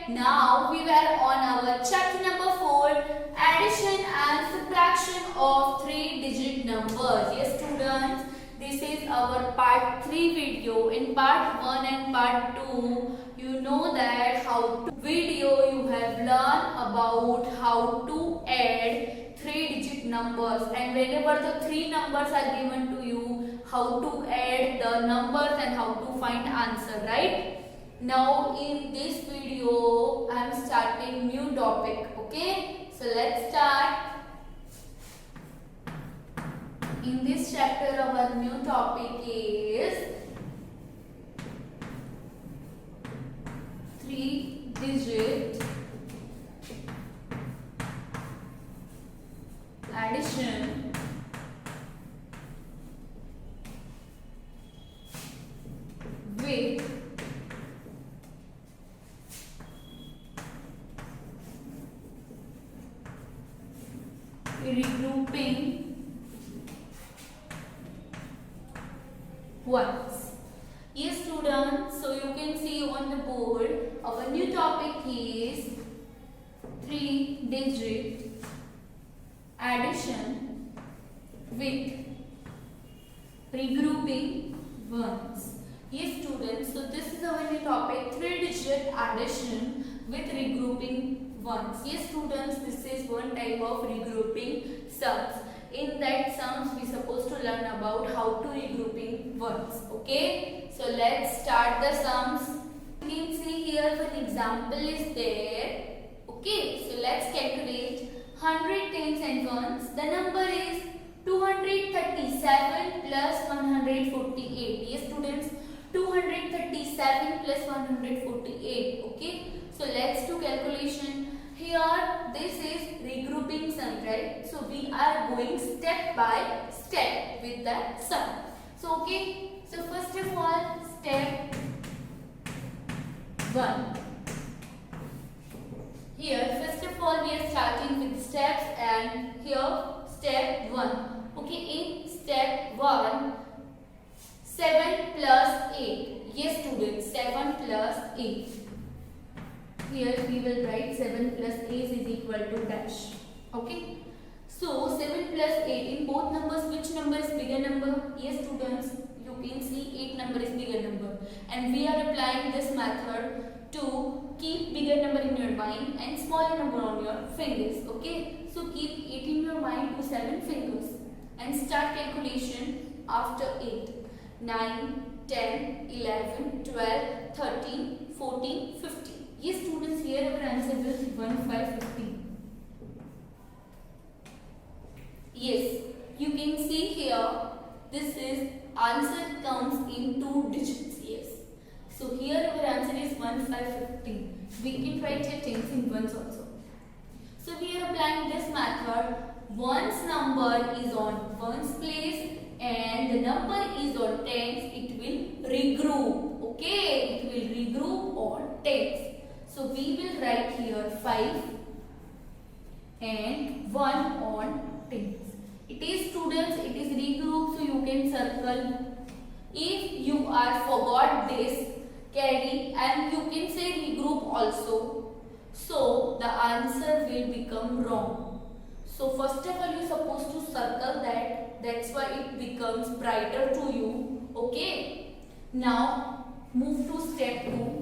Now we were on our chapter number 4, addition and subtraction of 3-digit numbers. Yes students, this is our part 3 video. In part 1 and part 2, you know that video you have learned about how to add 3-digit numbers, and whenever the 3 numbers are given to you, how to add the numbers and how to find answer, right? Now in this video I am starting new topic. Okay, so let's start. In this chapter our new topic is 3-digit addition with regrouping ones. Yes students, so you can see on the board our new topic is 3-digit addition with regrouping ones. Yes students, so this is our new topic, 3-digit addition with regrouping ones. Yes students, this is one type of regrouping sums. In that sums we supposed to learn about how to regrouping ones. Okay, so let's start the sums. You can see here one example is there. Okay, so let's calculate 100 tens and ones. The number is 237 plus 148. Yes students, 237 plus 148. Okay, so let's do calculation. Here this is regrouping sum, right? So we are going step by step with the sum. So okay, so first of all, step 1. Here first of all we are starting with steps, and here step 1. Okay, in step 1, 7 plus 8. Yes students, 7 plus 8. Here we will write 7 plus 8 is equal to dash. Okay. So 7 plus 8, in both numbers which number is bigger number? Yes students, you can see 8 number is bigger number, and we are applying this method to keep bigger number in your mind and smaller number on your fingers. Okay. So keep 8 in your mind to 7 fingers and start calculation after 8. 9, 10, 11, 12, 13, 14, 15. Yes students, here our answer will be 1515. Yes, you can see here this is answer comes in 2 digits. Yes, so here our answer is 1515. We can write here tens in ones also. So we are applying this method. One's number is on ones place and the number is on tens. It will regroup. Okay, it will regroup on tens. So we will write here 5 and 1 on tens. It is students, it is regroup, so you can circle. If you are forgot this, carry, and you can say regroup also. So the answer will become wrong. So first of all you are supposed to circle that. That's why it becomes brighter to you. Okay. Now move to step 2.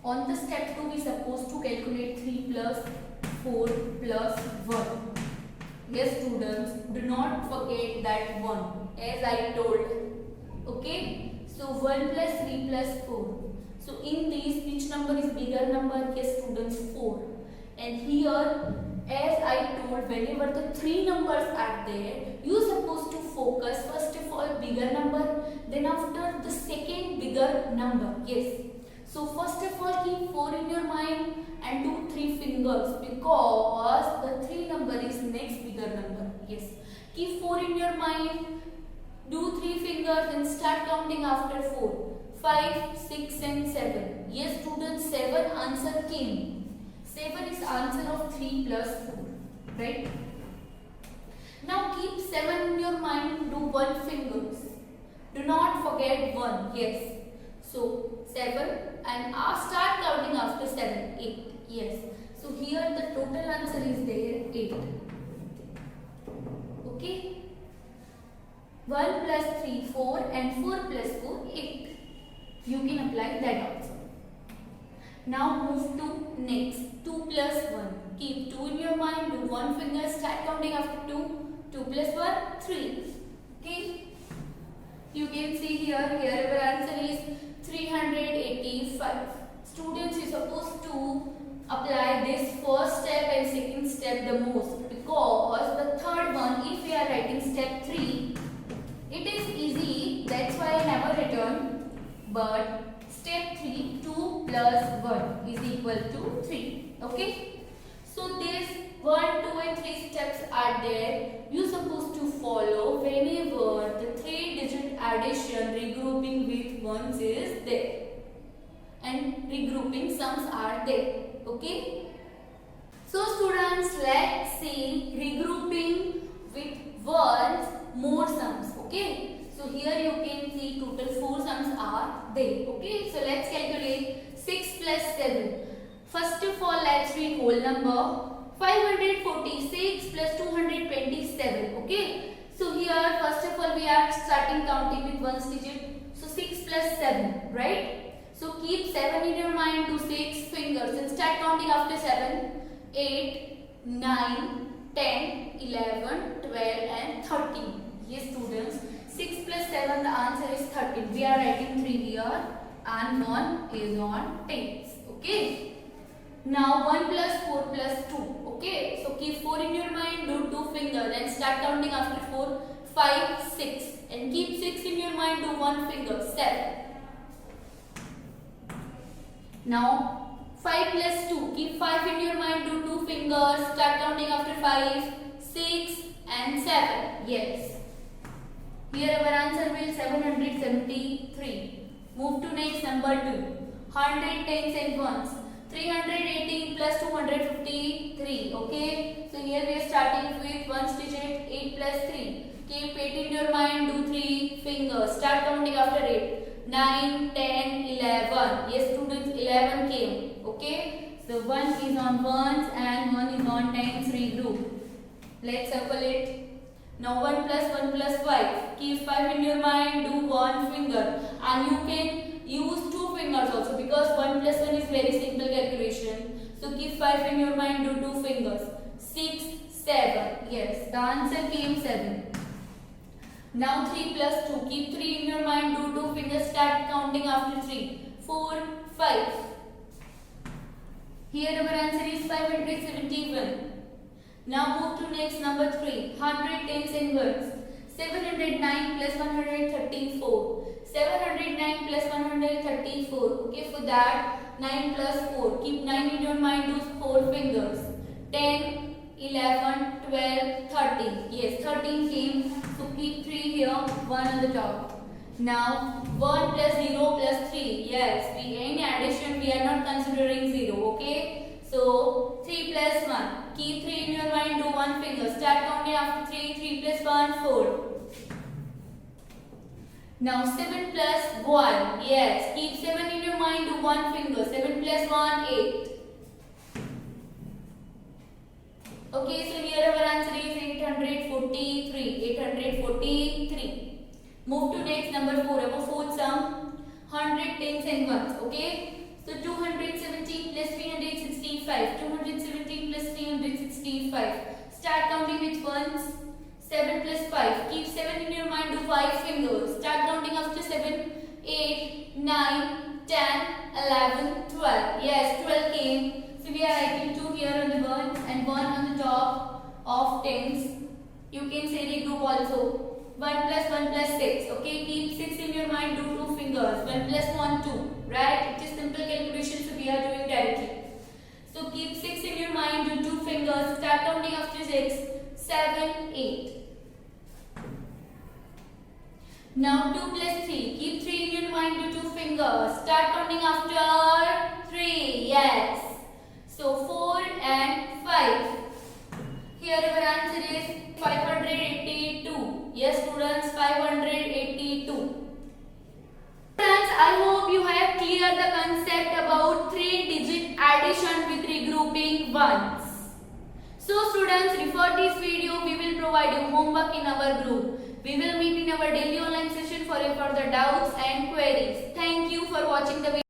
On the step 2, we supposed to calculate 3 plus 4 plus 1. Yes students, do not forget that 1 as I told. Okay, so 1 plus 3 plus 4. So in these, which number is bigger number? Yes students, 4. And here, as I told, whenever the 3 numbers are there, you are supposed to focus first of all bigger number, then after the second bigger number. Yes. So first of all keep 4 in your mind and do 3 fingers, because the 3 number is next bigger number. Yes. Keep 4 in your mind, do 3 fingers and start counting after 4. 5, 6 and 7. Yes students, 7 answer came. 7 is answer of 3 plus 4. Right? Now keep 7 in your mind, do 1 fingers. Do not forget 1. Yes. So 7 and start counting after 7. 8. Yes. So here the total answer is there 8. Okay. 1 plus 3 4 and 4 plus 4 8. You can apply that also. Now move to next. 2 plus 1. Keep 2 in your mind. Do one finger. Start counting after 2. 2 plus 1 3. Okay. You can see here our answer is 385. Students, you supposed to apply this first step and second step the most, because the third one, if we are writing step 3, it is easy, that's why I never written. But step 3, 2 plus 1 is equal to 3. Okay. So this 1, 2 and 3 steps are there. You supposed to follow whenever the 3-digit addition regrouping with ones is there and regrouping sums are there. Okay. So students, let's see regrouping with ones more sums. Okay. So here you can see total 4 sums are there. Okay. So let's calculate 6 plus 7. First of all, let's read whole number. 546 plus 227. Okay. So here first of all we are starting counting with ones digit. So 6 plus 7, right? So keep 7 in your mind. Do 6 fingers and start counting after 7. 8, 9, 10, 11, 12 and 13. Yes students. 6 plus 7, the answer is 13. We are writing 3 here and 1 is on tens. Okay. Now 1 plus 4 plus 2. Okay. So keep 4 in your mind. Do 2 fingers and start counting after 4. 5, 6. And keep 6 in your mind. Do 1 finger. 7. Now 5 plus 2. Keep 5 in your mind. Do 2 fingers. Start counting after 5, 6 and 7. Yes. Here our answer will 773. Move to next number 2. 100 tens and ones. 318 plus 253. Okay. So here we are starting with ones digit. 8 plus 3. Keep 8 in your mind. Do 3 fingers. Start counting after 8. 9, 10, 11. Yes students, 11 came. Okay. So 1 is on ones and 1 is on tens regroup. Let's circle it. Now 1 plus 1 plus 5. Keep 5 in your mind. Do 1 finger. And you can use 2 fingers also, because 1 plus 1 is very simple calculation. So keep 5 in your mind. Do 2 fingers. 6, 7. Yes, the answer came 7. Now 3 plus 2. Keep 3 in your mind. Do 2 fingers. Start counting after 3. 4, 5. Here our answer is 571. Now move to next number 3. 100 tens and ones. 709 plus 134. 709 plus 134. Okay, for that 9 plus 4. Keep 9 in your mind. Do 4 fingers. 10, 11, 12, 13. Yes, 13 came. So keep 3 here. 1 on the top. Now 1 plus 0 plus 3. Yes, in addition we are not considering 0. Okay. So 3 plus 1. Keep 3 in your mind. Do 1 finger. Start counting after 3. 3 plus 1, 4. Now 7 plus 1. Yes. Keep 7 in your mind. Do 1 finger. 7 plus 1, 8. Okay. So here our answer is 843. 843. Move to next number 4. Our fourth sum. 100 tens and ones. Okay. So 217 plus 365. 217 plus 365. Start counting with ones. 7 plus 5. Keep 7 in your mind. Do 5 fingers. Start counting after 7. 8, 9, 10, 11, 12. Yes, 12 came. So we are writing 2 here on the ones and 1 on the top of tens. You can say regroup also. 1 plus 1 plus 6. Okay, keep 6 in your mind. Do 2 fingers. 1 plus 1, 2. Right? It is simple calculation, so we are doing directly. So keep 6 in your mind. Do 2 fingers. Start counting after 6. 7, 8. Now 2 plus 3. Keep 3 in your mind. Do 2 fingers. Start counting after 3. Yes. So 4 and 5. Here our answer is 582. Yes students, 582. Friends, I hope you have once. So students, refer this video. We will provide you homework in our group. We will meet in our daily online session for your further doubts and queries. Thank you for watching the video.